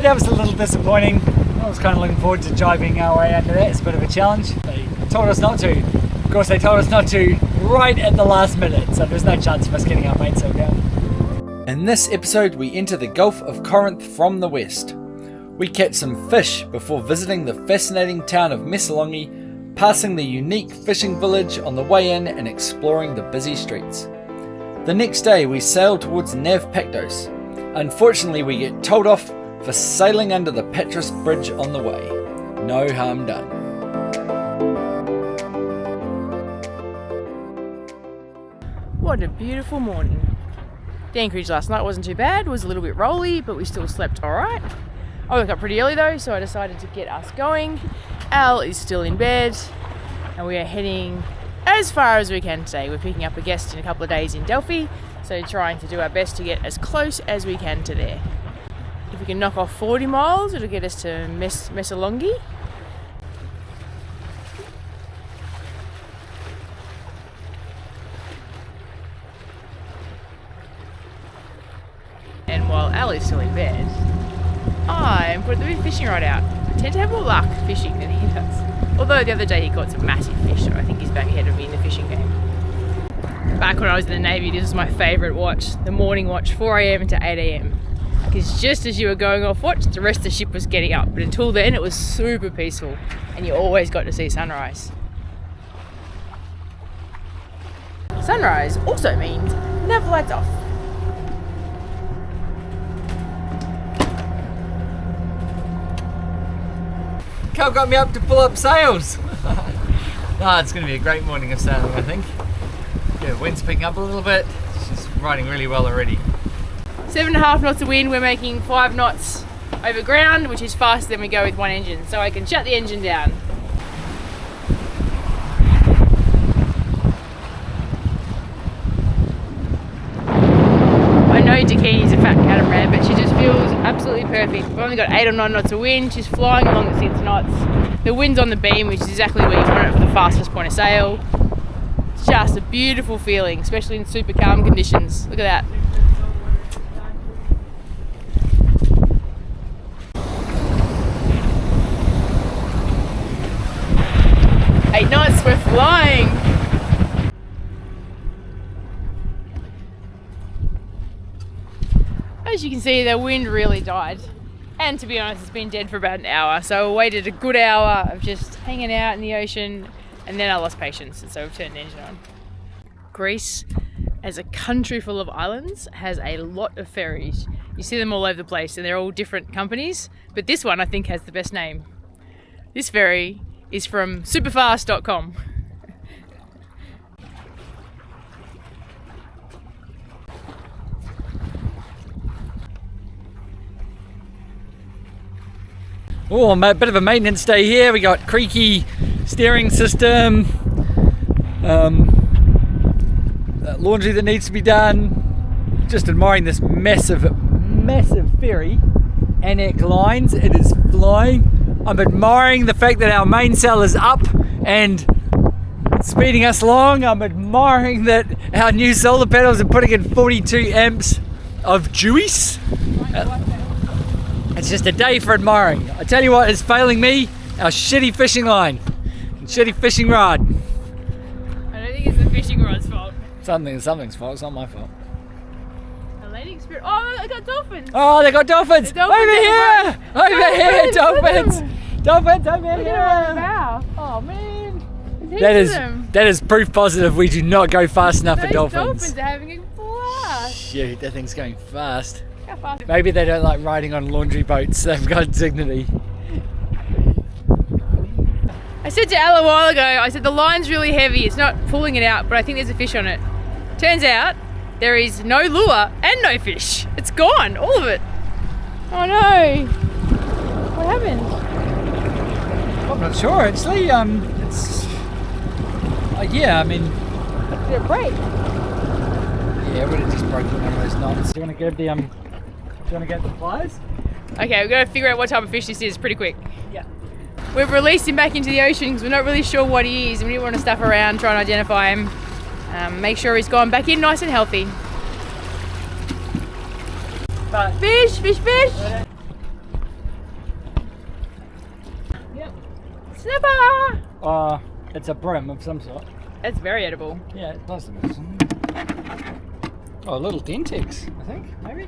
That was a little disappointing. I was kind of looking forward to driving our way under that. It's a bit of a challenge. They told us not to. Of course, they told us not to right at the last minute, so there's no chance of us getting our mainsail down. In this episode, we enter the Gulf of Corinth from the west. We catch some fish before visiting the fascinating town of Messolonghi, passing the unique fishing village on the way in and exploring the busy streets. The next day, we sail towards Navpaktos. Unfortunately, we get told off for sailing under the Patras Bridge on the way. No harm done. What a beautiful morning. The anchorage last night wasn't too bad. It was a little bit rolly, but we still slept alright. I woke up pretty early though, so I decided to get us going. Al is still in bed, and we are heading as far as we can today. We're picking up a guest in a couple of days in Delphi, so trying to do our best to get as close as we can to there. If we can knock off 40 miles, it'll get us to Messolonghi. And while Ali's still in bed, I'm putting the big fishing rod out. I tend to have more luck fishing than he does. Although the other day he caught some massive fish, so I think he's back ahead of me in the fishing game. Back when I was in the Navy, this was my favourite watch, the morning watch, 4 a.m. to 8 a.m. Because just as you were going off watch, the rest of the ship was getting up. But until then, it was super peaceful, and you always got to see sunrise. Sunrise also means nav lights off. Kel got me up to pull up sails. It's going to be a great morning of sailing, I think. Yeah, wind's picking up a little bit. She's riding really well already. 7.5 knots of wind. We're making 5 knots over ground, which is faster than we go with one engine. So I can shut the engine down. I know Dakini's a fat catamaran, but she just feels absolutely perfect. We've only got 8 or 9 knots of wind. She's flying along at 6 knots. The wind's on the beam, which is exactly where you want it for the fastest point of sail. It's just a beautiful feeling, especially in super calm conditions. Look at that. Eight knots, we're flying! As you can see, the wind really died. And to be honest, it's been dead for about an hour. So I waited a good hour of just hanging out in the ocean, and then I lost patience, and so we've turned the engine on. Greece, as a country full of islands, has a lot of ferries. You see them all over the place, and they're all different companies, but this one I think has the best name. This ferry is from superfast.com. Oh, a bit of a maintenance day here. We got creaky steering system, laundry that needs to be done. Just admiring this massive ferry. Anak lines, it is flying. I'm admiring the fact that our mainsail is up and speeding us along. I'm admiring that our new solar panels are putting in 42 amps of juice. It's just a day for admiring. I tell you what is failing me, our shitty fishing line and shitty fishing rod. I don't think it's the fishing rod's fault. Something's fault, it's not my fault. A landing spirit. Oh, they got dolphins! Oh, they got dolphins! Over here! Over here, dolphins! Dolphins over here! Oh man! That is proof positive we do not go fast enough for Those dolphins. Dolphins are having a blast. Shoot, that thing's going fast. How fast? Maybe they don't like riding on laundry boats. They've got dignity. I said to Al a while ago, I said the line's really heavy. It's not pulling it out, but I think there's a fish on it. Turns out there is no lure and no fish. It's gone, all of it. Oh no! What happened? I'm not sure actually. It's yeah. I mean, Did it break? yeah, it would have just broken one of those knots. Do you want to get the Do you want to get the pliers? Okay, we've got to figure out what type of fish this is pretty quick. Yeah. We've released him back into the ocean because we're not really sure what he is, and we didn't want to stuff around, try and identify him. Make sure he's gone back in nice and healthy. But Fish, fish, fish! Snapper! It's a brim of some sort. It's very edible. Yeah, it does. Oh, a little Dentex, I think, maybe.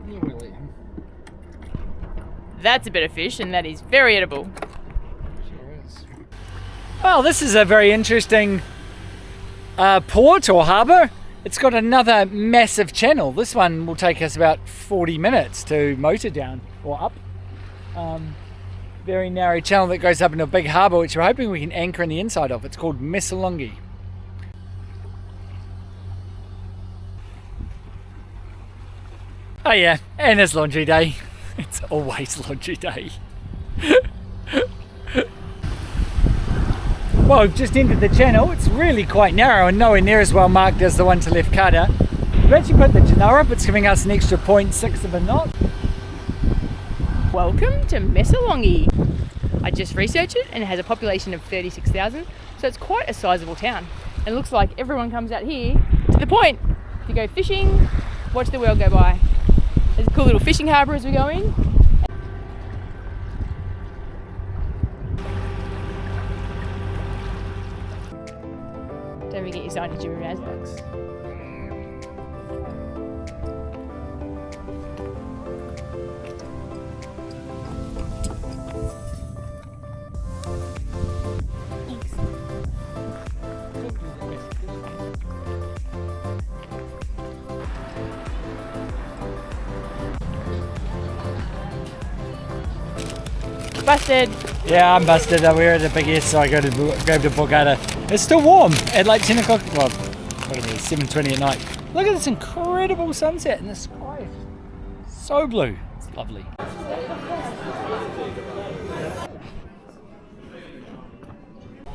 Yeah, we'll eat him. That's a bit of fish, and that is very edible. Sure is. Well, this is a very interesting port or harbour. It's got another massive channel. This one will take us about 40 minutes to motor down or up. Very narrow channel that goes up into a big harbour, which we're hoping we can anchor in the inside of. It's called Messolonghi. Oh yeah, and it's laundry day. It's always laundry day. Well, we've just entered the channel. It's really quite narrow and nowhere near as well marked as the one to left Kata. We've actually put the Genoa up. It's giving us an extra 0.6 of a knot. Welcome to Messolonghi. I just researched it and it has a population of 36,000, so it's quite a sizable town. And it looks like everyone comes out here to the point to go fishing, watch the world go by. There's a cool little fishing harbour as we go in. Don't forget your signage your box. Busted. Yeah, I'm busted. We're at a big S, so I go to Bogata. It's still warm at like 10 o'clock. Well, what is it? 7:20 at night. Look at this incredible sunset in the sky. So blue. It's lovely.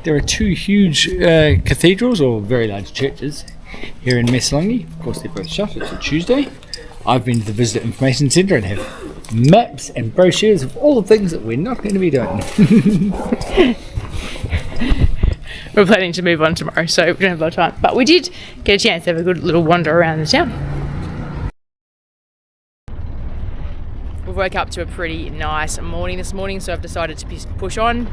There are two huge cathedrals or very large churches here in Messolonghi. Of course, they're both shut. It's a Tuesday. I've been to the Visitor Information Centre and have maps and brochures of all the things that we're not going to be doing. We're planning to move on tomorrow, so we don't have a lot of time. But we did get a chance to have a good little wander around the town. We woke up to a pretty nice morning this morning, so I've decided to push on.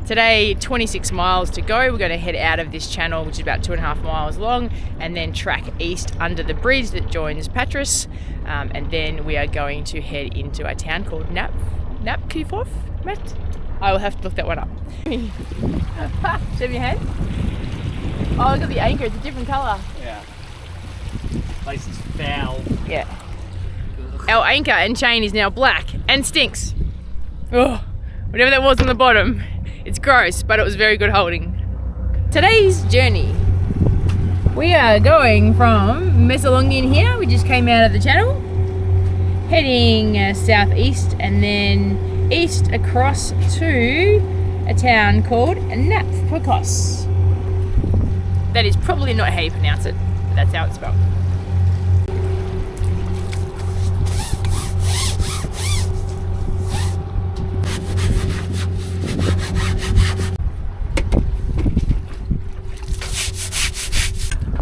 Today, 26 miles to go. We're going to head out of this channel, which is about 2.5 miles long, and then track east under the bridge that joins Patras. And then we are going to head into a town called Navpaktos. I will have to look that one up. Show me your hand. Oh, look at the anchor. It's a different colour. Yeah. Place is foul. Yeah. Our anchor and chain is now black and stinks. Oh, whatever that was on the bottom. It's gross, but it was very good holding. Today's journey. We are going from Messolonghi in here. We just came out of the channel. Heading southeast and then east across to a town called Navpaktos. That is probably not how you pronounce it, but that's how it's spelled.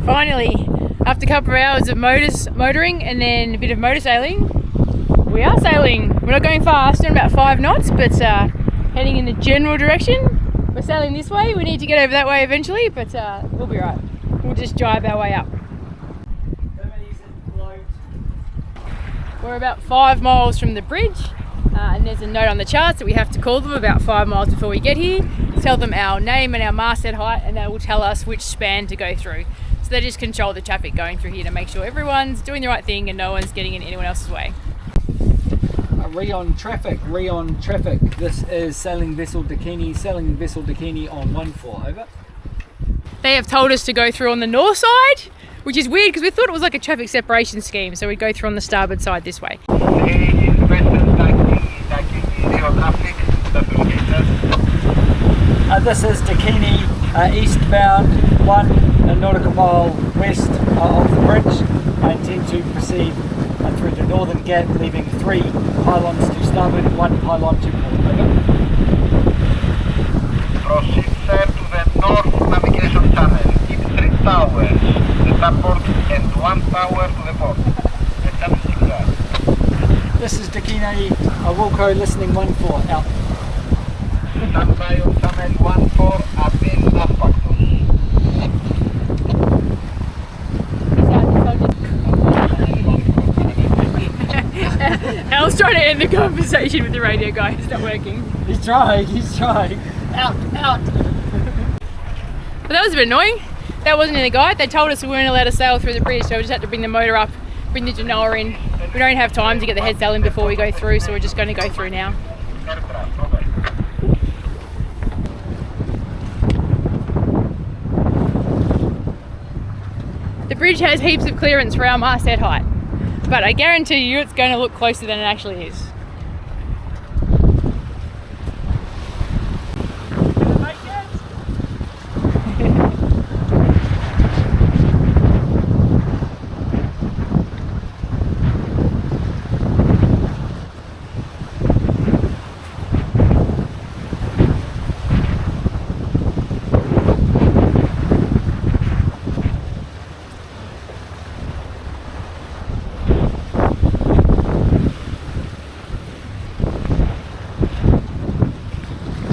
Finally, after a couple of hours of motoring and then a bit of motor sailing, we are sailing. We're not going fast, doing about 5 knots, but heading in the general direction. We're sailing this way. We need to get over that way eventually, but we'll be right. We'll just drive our way up. We're about 5 miles from the bridge, and there's a note on the charts that we have to call them about 5 miles before we get here. Tell them our name and our masthead height, and they will tell us which span to go through. So they just control the traffic going through here to make sure everyone's doing the right thing and no one's getting in anyone else's way. Rion traffic. This is sailing vessel Dakini, on 1-4, over. They have told us to go through on the north side, which is weird because we thought it was like a traffic separation scheme, so we'd go through on the starboard side this way. This is Dakini, eastbound, 1 nautical mile west of the bridge. I intend to proceed through the northern gap, leaving 3 pylons to starboard, 1 pylon to port. Proceed sir to the north navigation channel. Keep 3 towers to the starboard and 1 tower to the port. The channel signal. This is Dakini, Wilco listening 1-4, out. Stand by on channel 14 at Navpaktos. Al's trying to end the conversation with the radio guy. It's not working. He's trying. Out. But that was a bit annoying. That wasn't in the guide. They told us we weren't allowed to sail through the bridge, so we just had to bring the motor up, bring the genoa in. We don't have time to get the head sail in before we go through, so we're just going to go through now. The bridge has heaps of clearance for our masthead height, but I guarantee you it's going to look closer than it actually is.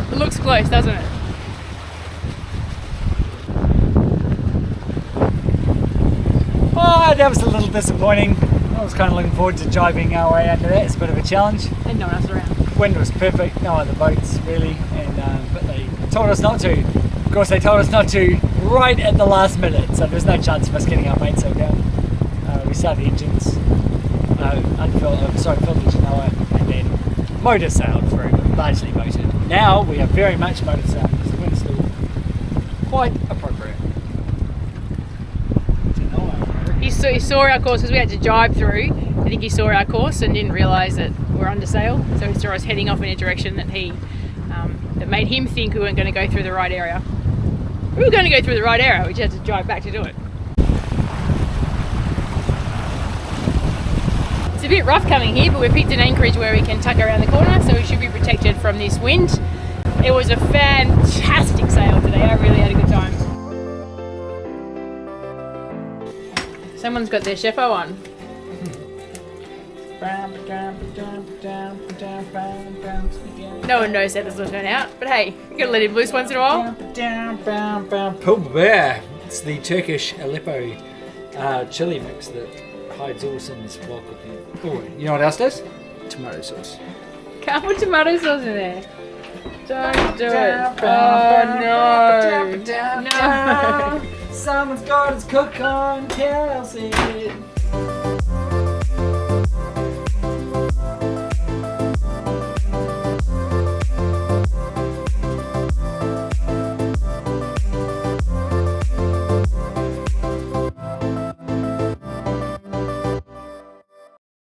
It looks close, doesn't it? Oh, that was a little disappointing. I was kind of looking forward to jibing our way under that. It's a bit of a challenge. And no one else around. Wind was perfect, no other boats really, and but they told us not to. Of course, they told us not to right at the last minute, so there's no chance of us getting our mainsail down. We started the engines, filled the genoa, and then motor sailed through, largely motored. Now we are very much motor sailed because the wind's still quite appropriate. He saw our course because we had to jibe through. I think he saw our course and didn't realise that we're under sail, so he saw us heading off in a direction that that made him think we weren't going to go through the right area. We were going to go through the right area, we just had to drive back to do it. It's a bit rough coming here, but we've picked an anchorage where we can tuck around the corner, so we should be protected from this wind. It was a fantastic sail today, I really had a good time. Someone's got their chefo on. No one knows how this will turn out, but hey, you gotta let him loose once in a while. Pul biber. It's the Turkish Aleppo chili mix that hides all sins while cooking. Oh, you know what else does? Tomato sauce. Can't put tomato sauce in there. Don't do it. Oh no. No. Someone's got his cook on Kelsey.